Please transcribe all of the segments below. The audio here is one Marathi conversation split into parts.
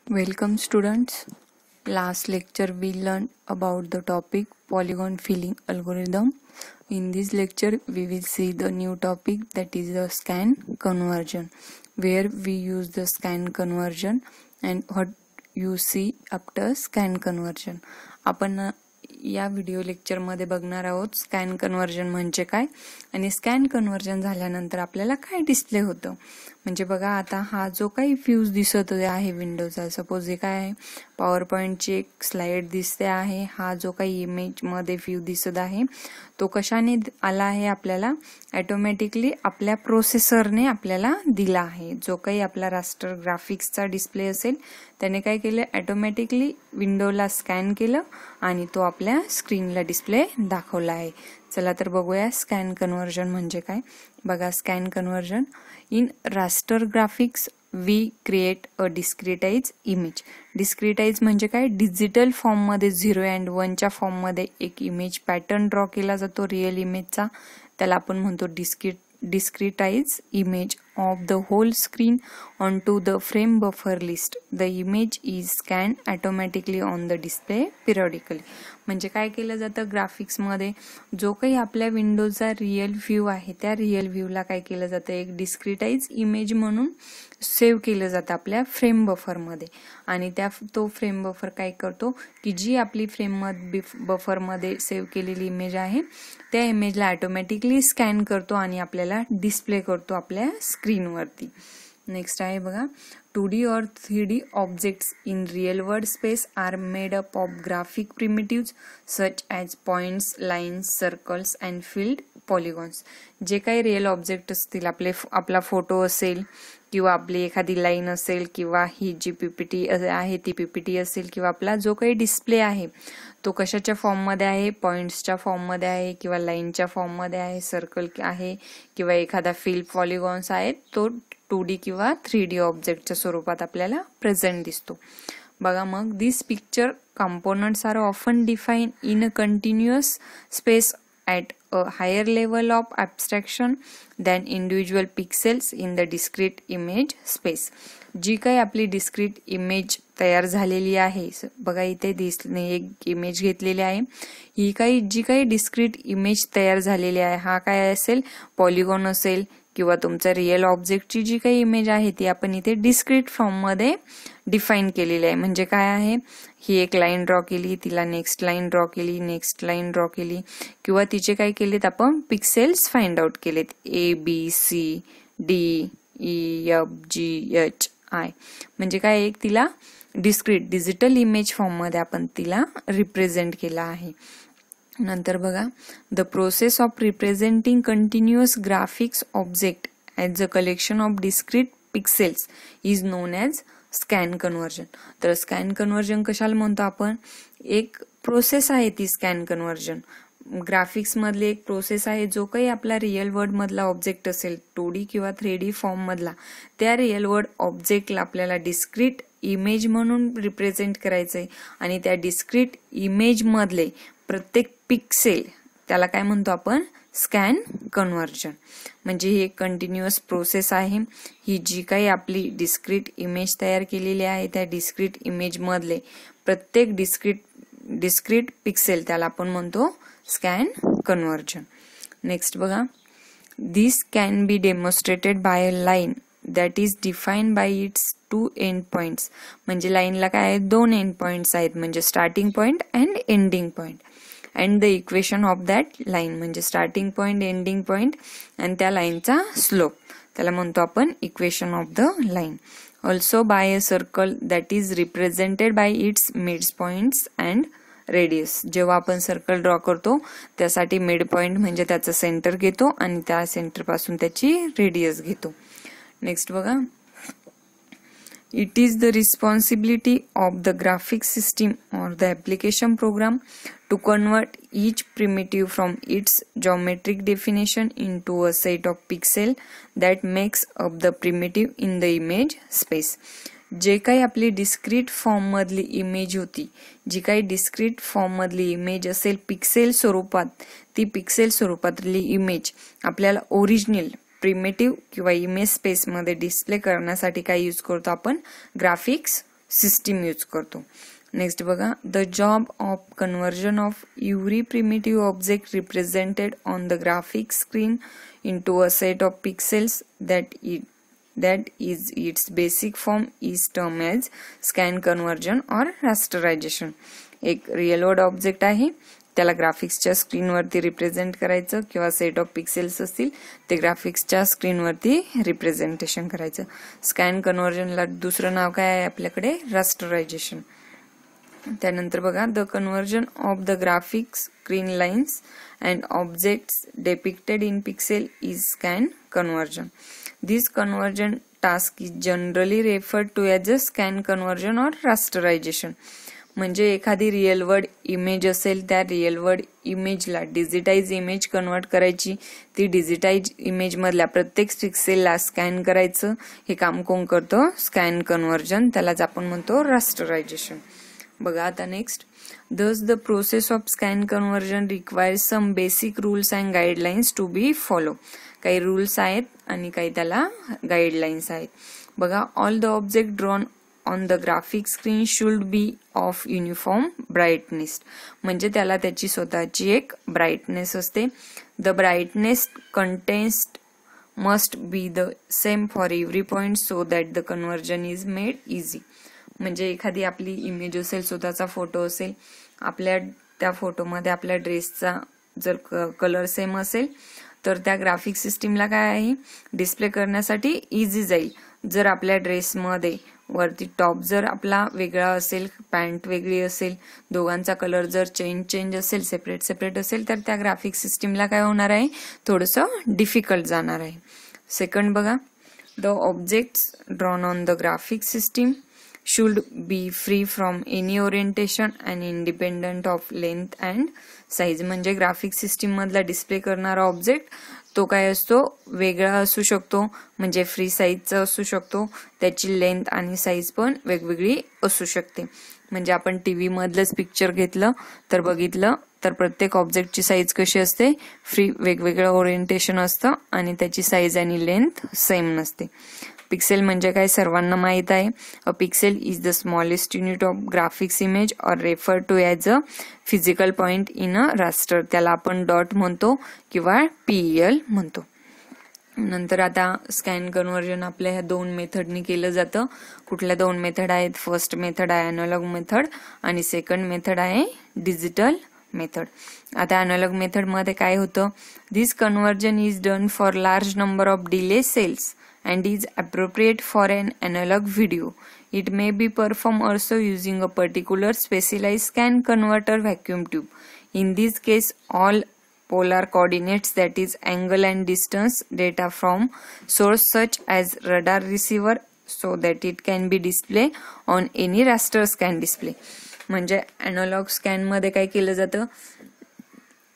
Welcome students. Last lecture we learned about the topic polygon filling algorithm. In this lecture we will see the new topic, that is the scan conversion, where we use the scan conversion and what you see after scan conversion. आपण या व्हिडिओ लेक्चर मध्ये बघणार आहोत स्कॅन कन्वर्जन म्हणजे काय आणि स्कॅन कन्वर्जन झाल्यानंतर आपल्याला काय डिस्प्ले होतं. म्हणजे बघा, आता हा जो काही व्ह्यूज दिसत आहे विंडोचा, सपोज हे काय आहे, पॉवर पॉइंटची एक स्लाइड दिसते आहे. हा जो काही इमेज मध्ये व्ह्यू दिसत आहे तो कशाने आला आहे, आपल्याला ऑटोमॅटिकली आपल्या प्रोसेसरने आपल्याला दिला आहे. जो काही आपला रास्टर ग्राफिक्सचा डिस्प्ले असेल त्याने काय केलं, ऑटोमॅटिकली विंडोला स्कॅन केलं आणि तो आपल्या स्क्रीनला डिस्प्ले दाखवला आहे. चला तर बघूया स्कॅन कन्वर्जन म्हणजे काय. बघा, scan conversion in raster graphics we create a discretize image. Discretize म्हणजे काय, डिजिटल फॉर्म मध्ये 0 and 1 च्या फॉर्म मध्ये एक इमेज पॅटर्न ड्रॉ केला जातो रिअल इमेजचा. त्याला आपण म्हणतो discretize image of the whole screen onto the frame buffer list. The image is scanned automatically on the display periodically. म्हणजे काय केलं जातं, ग्राफिक्स मध्ये जो काही आपल्या विंडोचा रिअल व्ह्यू आहे त्या रिअल व्ह्यूला काय केलं जातं, एक डिस्क्रिटाइज इमेज म्हणून सेव्ह केलं जातं आपल्या फ्रेम बफर मध्ये. आणि तो फ्रेम बफर काय करतो की जी आपली फ्रेम बफर मध्ये सेव्ह केलेली इमेज आहे त्या इमेजला ऑटोमॅटिकली स्कॅन करतो आणि आपल्याला डिस्प्ले करतो आपल्या स्क्रीनवरती. नेक्स्ट आहे बघा, 2D or 3D objects in real world space are made up of graphic primitives such as points, lines, circles and filled polygons. जे काही रिअल ऑब्जेक्ट असतील, आपला फोटो असेल किंवा आपली एखादी लाईन असेल किंवा ही जी पीपीटी आहे ती पीपीटी असेल किंवा आपला जो काही डिस्प्ले आहे तो कशाच्या फॉर्म मध्ये आहे, पॉइंट्सच्या फॉर्म मध्ये आहे किंवा लाईनच्या फॉर्म मध्ये आहे, सर्कल आहे किंवा एखादा फिल्ड पॉलिगॉन्स आहे, तो 2D किंवा 3D ऑब्जेक्टच्या स्वरूपात आपल्याला प्रेझेंट दिसतो. बघा, मग this picture components are often defined in a continuous space at a higher level of abstraction than individual pixels in the discrete image space. जी काही आपली डिस्क्रीट इमेज तयार झालेली आहे, बघा इथे दिसणे एक इमेज घेतलेली आहे. ही जी काही डिस्क्रीट इमेज तयार झालेली आहे, हा काय असेल, पॉलिगॉन असेल किंवा तुमच्या रिअल ऑब्जेक्टची जी काही इमेज आहे ती आपण इथे डिस्क्रीट फॉर्म मध्ये डिफाईन केलेली आहे. म्हणजे काय आहे, ही एक लाईन ड्रॉ केली, तिला नेक्स्ट लाईन ड्रॉ केली, नेक्स्ट लाईन ड्रॉ केली किंवा तिचे काय केलेत, आपण पिक्सेल्स फाइंड आउट केलेत, ABCDEFGHI. म्हणजे काय, एक तिला डिस्क्रीट डिजिटल इमेज फॉर्म मध्ये आपण तिला रिप्रेझेंट केला आहे. नंतर बघा, the process of representing continuous graphics object as a collection of discrete pixels is non as scan conversion. तर स्कॅन कन्वर्जन कशाला म्हणतो आपण, एक प्रोसेस आहे ती स्कॅन कन्वर्जन. ग्राफिक्स मधली एक प्रोसेस आहे, जो काही आपला रिअल वर्ल्ड मधला ऑब्जेक्ट असेल 2D किंवा 3D फॉर्म मधला, त्या रिअल वर्ल्ड ऑब्जेक्टला आपल्याला डिस्क्रीट इमेज म्हणून रिप्रेझेंट करायचंय आणि त्या डिस्क्रीट इमेज मधले प्रत्येक पिक्सेल त्याला काय म्हणतो आपण, स्कॅन कन्वर्जन. म्हणजे ही एक कंटिन्युअस प्रोसेस आहे. ही जी काही आपली डिस्क्रीट इमेज तयार केलेली आहे त्या डिस्क्रीट इमेज मधले प्रत्येक डिस्क्रीट पिक्सेल त्याला आपण म्हणतो स्कॅन कन्वर्जन. नेक्स्ट बघा, this can be demonstrated by a line that is defined by its 2 end points. म्हणजे लाईनला काय आहे, 2 एंड पॉइंट्स आहेत, म्हणजे starting point and ending point. And the equation of that line, म्हणजे स्टार्टिंग पॉइंट, एंडिंग पॉइंट आणि त्या लाईनचा स्लोप, त्याला म्हणतो आपण equation of the line. Also by a circle that is represented by its mid points and radius. जेव्हा आपण सर्कल ड्रॉ करतो त्यासाठी मिड पॉइंट म्हणजे त्याचं सेंटर घेतो आणि त्या सेंटर पासून त्याची रेडियस घेतो. नेक्स्ट बघा, it is the responsibility of the graphic system or the application program to convert each primitive from its geometric definition into a set of pixels that makes up the primitive in the image space. जे काही आपली डिस्क्रीट फॉर्म मधली इमेज होती, जी काही डिस्क्रीट फॉर्म मधली इमेज असेल पिक्सेल स्वरूपात, ती पिक्सेल स्वरूपातली इमेज आपल्याला ओरिजिनल प्रिमिटिव्ह किंवा इमेज स्पेस मध्ये डिस्प्ले करण्यासाठी काय यूज करतो आपण, ग्राफिक्स सिस्टीम यूज करतो. नेक्स्ट बघा, the job of conversion of every primitive object represented on the graphic screen into a set of pixels that is its basic form is termed as scan conversion or rasterization. एक रिअल वर्ल्ड ऑब्जेक्ट आहे, त्याला ग्राफिक्सच्या स्क्रीनवरती रिप्रेझेंट करायचं किंवा सेट ऑफ पिक्सेल्स असतील ते ग्राफिक्सच्या स्क्रीनवरती रिप्रेझेंटेशन करायचं. स्कॅन कन्व्हर्जनला दुसरं नाव काय आहे आपल्याकडे? रास्टरायझेशन. त्यानंतर बघा, the conversion of the graphics screen lines and objects depicted in pixel is scan conversion. This conversion task is generally referred to as a scan conversion or rasterization. म्हणजे एखादी रिअल वर्ल्ड इमेज असेल, त्या रिअल वर्ल्ड इमेजला डिजिटाइज इमेज कन्वर्ट करायची, ती डिजिटाइज इमेज मधल्या प्रत्येक पिक्सेलला स्कॅन करायचं, हे काम कोण करतो? स्कॅन कन्वर्जन, त्यालाच आपण म्हणतो रास्टरायझेशन. बघा आता next, thus the process of scan conversion requires some basic rules and guidelines to be followed. काही रूल्स आहेत आणि काही त्याला गाईडलाईन्स आहेत. बघा, all the object drawn on the graphic screen should be of uniform brightness. म्हणजे त्याला त्याची स्वतःची एक ब्राईटनेस असते. the brightness contrast must be the same for every point so that the conversion is made easy. म्हणजे एखादी आपली इमेज असेल, स्वतःचा फोटो असेल, आपल्या त्या फोटोमध्ये आपल्या ड्रेसचा जर कलर सेम असेल तर त्या ग्राफिक सिस्टीमला काय आहे? डिस्प्ले करण्यासाठी इझी जाईल. जर आपल्या ड्रेसमध्ये वरती टॉप जर आपला वेगळा असेल, पॅन्ट वेगळी असेल, दोघांचा कलर जर चेंज असेल, सेपरेट असेल, तर त्या ग्राफिक सिस्टीमला काय होणार आहे? थोडंसं डिफिकल्ट जाणार आहे. सेकंड बघा, the objects drawn on the graphic system should be free from any orientation and independent of length and size. म्हणजे ग्राफिक सिस्टीम मधला डिस्प्ले करणारा ऑब्जेक्ट तो काय असतो? वेगळा असू शकतो, म्हणजे फ्री साईजचा असू शकतो, त्याची लेंथ आणि साईज पण वेगवेगळी असू शकते. म्हणजे आपण टीव्ही मधलंच पिक्चर घेतलं तर बघितलं तर प्रत्येक ऑब्जेक्टची साईज कशी असते? फ्री, वेगवेगळं ओरिएंटेशन असतं आणि त्याची साईज आणि लेंथ सेम नसते. पिक्सेल म्हणजे काय सर्वांना माहित आहे. A pixel is the smallest unit of graphics image or refer to as a physical point in a raster. त्याला आपण डॉट म्हणतो किंवा PEL म्हणतो. नंतर आता स्कॅन कन्व्हर्जन आपल्या ह्या दोन मेथडनी केलं जातं. कुठल्या दोन मेथड आहेत? फर्स्ट मेथड आहे अॅनालॉग मेथड आणि सेकंड मेथड आहे डिजिटल मेथड. आता अॅनालॉग मेथड मध्ये काय होतं? This conversion is done for large number of delay cells and is appropriate for an analog video. It may be performed also using a particular specialized scan converter vacuum tube. In this case, all polar coordinates, that is angle and distance data from source such as radar receiver so that it can be displayed on any raster scan display. म्हणजे अॅनालॉग स्कॅन मध्ये काय केलं जातं?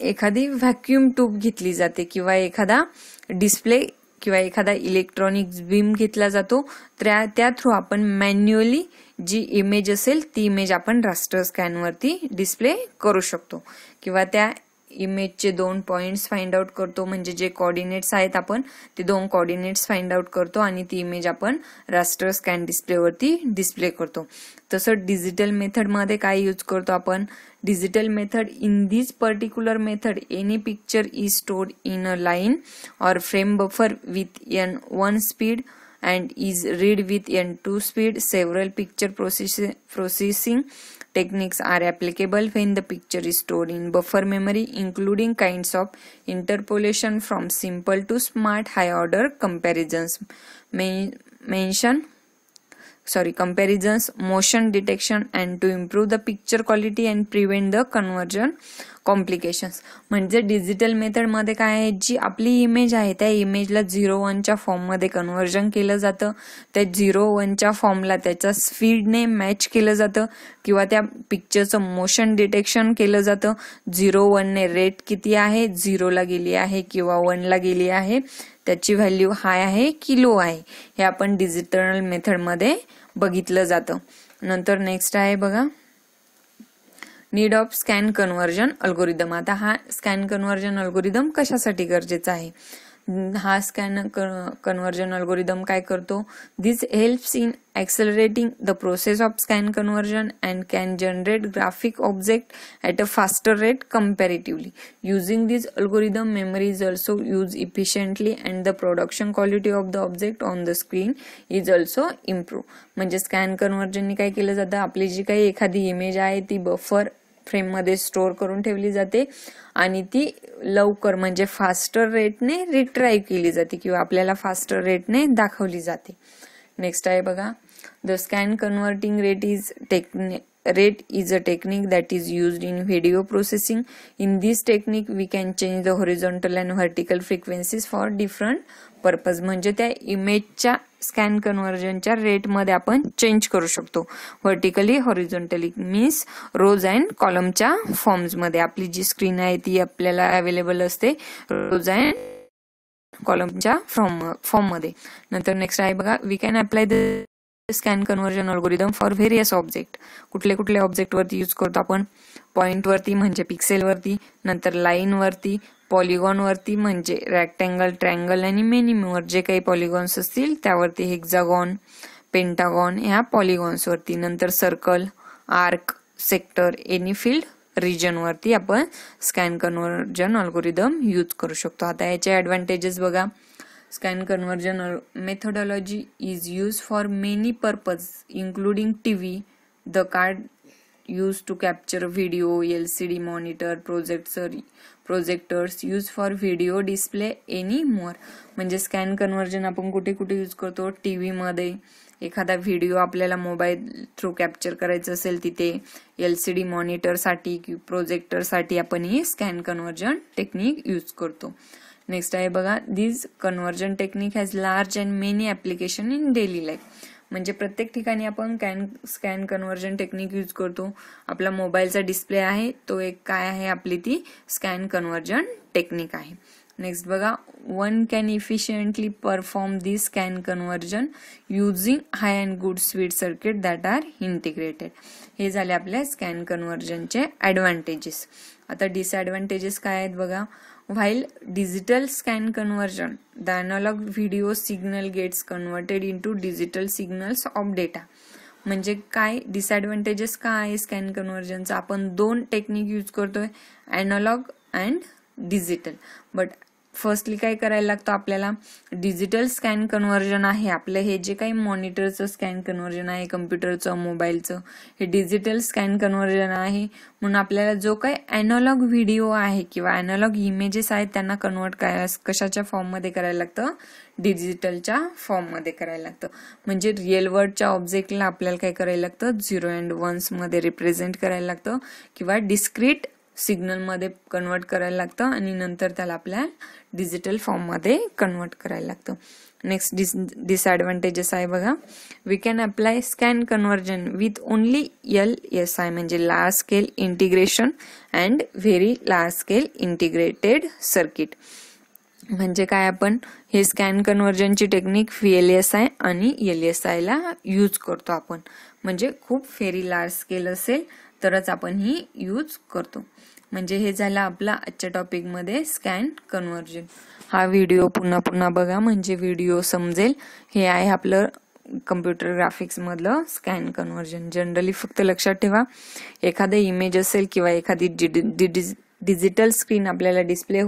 एखादी व्हॅक्यूम ट्यूब घेतली जाते किंवा एखादा डिस्प्ले किंवा एखादा इलेक्ट्रॉनिक बीम घेतला जातो. त्या थ्रू आपण मॅन्युअली जी इमेज असेल ती इमेज आपण रास्टर स्कॅनवरती डिस्प्ले करू शकतो किंवा त्या इमेजचे दोन पॉइंट्स फाइंड आउट करतो. म्हणजे जे कोऑर्डिनेट्स आहेत आपण ते दोन कोऑर्डिनेट्स फाइंड आउट करतो आणि ती इमेज आपण रास्टर स्कॅन डिस्प्लेवरती डिस्प्ले करतो. तसं डिजिटल मेथड मध्ये काय यूज करतो आपण? Digital method, in this particular method any picture is stored in a line or frame buffer with N1 speed and is read with N2 speed. Several picture processing techniques are applicable when the picture is stored in buffer memory, including kinds of interpolation from simple to smart high order comparisons, comparisons, motion detection, and to improve the picture quality and prevent the conversion complications. म्हणजे डिजिटल मेथड मध्ये काय आहे? जी आपली इमेज आहे त्या इमेजला 0-1 च्या फॉर्म मध्ये कन्व्हर्जन केलं जातं. त्या 0-1 च्या फॉर्मला त्याच्या स्पीडने मॅच केलं जातं किंवा त्या पिक्चरचं मोशन डिटेक्शन केलं जातं. 0-1 ने रेट किती आहे? 0 ला गेली आहे किंवा 1 ला गेली आहे, त्याची व्हॅल्यू हाय आहे की लो आहे, हे आपण डिजिटल मेथड मध्ये बघितलं जातं. नंतर नेक्स्ट आहे बघा, need of scan conversion algorithm. आता हा स्कॅन कन्व्हर्जन अल्गोरिदम कशासाठी गरजेचा आहे? हा स्कॅन कन्व्हर्जन अल्गोरिदम काय करतो, this helps in accelerating the process of scan conversion and can generate graphic object at a faster rate comparatively. Using this algorithm, memory is also used efficiently and the production quality of the object on the screen is also improved. म्हणजे स्कॅन कन्व्हर्जननी काय केलं जातं, आपली जी काही एखादी इमेज आहे ती बफर फ्रेम मध्ये स्टोअर करून ठेवली जाते आणि ती लवकर म्हणजे फास्टर रेटने रिट्राईव्ह केली जाते किंवा आपल्याला फास्टर रेटने दाखवली जाते. नेक्स्ट आहे बघा, the scan converting rate is a technique that is used in video processing. In this technique we can change the horizontal and vertical frequencies for different purpose. म्हणजे त्या इमेजच्या स्कॅन कन्व्हर्जनच्या रेट मध्ये आपण चेंज करू शकतो. Vertically horizontally means rows and कॉलमच्या फॉर्म्स मध्ये. आपली जी स्क्रीन आहे ती आपल्याला अवेलेबल असते रोज अँड कॉलमच्या फॉर्म मध्ये. नंतर नेक्स्ट आहे बघा, we can apply the scan conversion algorithm for various object. कुठले कुठले ऑब्जेक्ट वरती यूज करतो आपण, पॉइंट वरती म्हणजे पिक्सेल वरती, नंतर लाईन वरती, पॉलिगॉन वरती म्हणजे रेक्टँगल, ट्रायंगल आणि मिनिमम जे काही पॉलिगॉन्स असतील त्यावरती, हेक्सागॉन, पेंटागॉन ह्या पॉलिगॉन्स वरती, नंतर circle, arc, sector, any field region वरती आपण स्कॅन कन्व्हर्जन अल्गोरिदम यूज करू शकतो. आता याचे ऍडव्हान्टेजेस बघा, scan conversion methodology is used for many purposes including TV, the card used to capture video, LCD monitor, projectors used for video display, any more. म्हणजे स्कॅन कन्व्हर्जन आपण कुठे कुठे यूज करतो, टीव्ही मध्ये, एखादा व्हिडिओ आपल्याला मोबाईल थ्रू कॅप्चर करायचं असेल तिथे, LCD मॉनिटर साठी, प्रोजेक्टर साठी आपण ही स्कॅन कन्व्हर्जन टेक्निक यूज करतो. नेक्स्ट आहे बघा, this conversion technique has large and many application in daily life. म्हणजे प्रत्येक ठिकाणी आपण स्कॅन कन्व्हर्जन टेक्निक यूज करतो. आपला मोबाईलचा डिस्प्ले आहे तो एक काय आहे, आपली ती स्कॅन कन्व्हर्जन टेक्निक आहे. नेक्स्ट बघा, one can efficiently perform this scan conversion using high and good speed circuit that are integrated. हे झाले आपल्या स्कॅन कन्व्हर्जनचे ऍडव्हान्टेजेस. आता डिसएडव्हान्टेजेस काय आहेत बघा, while digital scan conversion, the analog video signal gets converted into digital signals of data. म्हणजे काय डिसएडव्हान्टेजेस काय आहे स्कॅन कन्व्हर्जनचा, आपण दोन टेक्निक यूज करतोय, analogue and digital. But firstly काय करायला लागतं आपल्याला, डिजिटल स्कॅन कन्व्हर्जन आहे आपलं, हे जे काही मॉनिटरचं स्कॅन कन्व्हर्जन आहे, कम्प्युटरचं, मोबाईलचं, हे डिजिटल स्कॅन कन्व्हर्जन आहे. म्हणून आपल्याला जो काही अॅनालॉग व्हिडिओ आहे किंवा अॅनालॉग इमेजेस आहेत त्यांना कन्वर्ट कशाच्या फॉर्म मध्ये करायला लागतं, डिजिटलच्या फॉर्म मध्ये करायला लागतं. म्हणजे रिअल वर्ल्डच्या ऑब्जेक्टला आपल्याला काय करायला लागतं, 0 and 1 मध्ये रिप्रेझेंट करायला लागतं किंवा डिस्क्रीट सिग्नल मध्ये कन्वर्ट करायला लागतं आणि नंतर त्याला आपल्या डिजिटल फॉर्म मध्ये कन्वर्ट करायला लागतं. नेक्स्ट डिसएडव्हान्टेजेस आहे बघा, we can apply scan conversion with only LSI म्हणजे large scale integration and very large scale integrated circuit. म्हणजे काय, आपण हे स्कॅन कन्व्हर्जनची टेक्निक VLSI आणि LSI ला यूज करतो आपण. म्हणजे खूप व्हेरी लार्ज स्केल असेल तरच आपण ही यूज करतो. म्हणजे हे झालं आपला आजच्या टॉपिक मध्ये स्कॅन कन्व्हर्जन. हा व्हिडिओ पुन्हा पुन्हा बघा म्हणजे व्हिडिओ समजेल. हे आहे आपलं कम्प्युटर ग्राफिक्स मधलं स्कॅन कन्व्हर्जन. जनरली फक्त लक्षात ठेवा, एखादं इमेज असेल किंवा एखादी डिजिटल स्क्रीन आपल्याला डिस्प्ले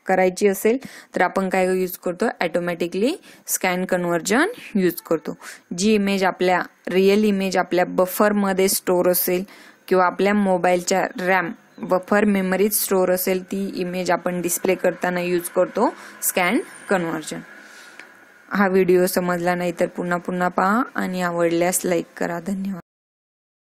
करायची असेल तर आपण काय यूज करतो, ऑटोमॅटिकली स्कॅन कन्व्हर्जन यूज करतो. जी इमेज आपल्या रिअल इमेज आपल्या बफर मध्ये स्टोअर असेल किंवा आपल्या मोबाईलच्या रॅम बफर मेमरीत स्टोअर असेल ती इमेज आपण डिस्प्ले करताना यूज करतो स्कॅन कन्व्हर्जन. हा व्हिडिओ समजला नाही तर पुन्हा पुन्हा पहा आणि आवडल्यास लाईक करा. धन्यवाद.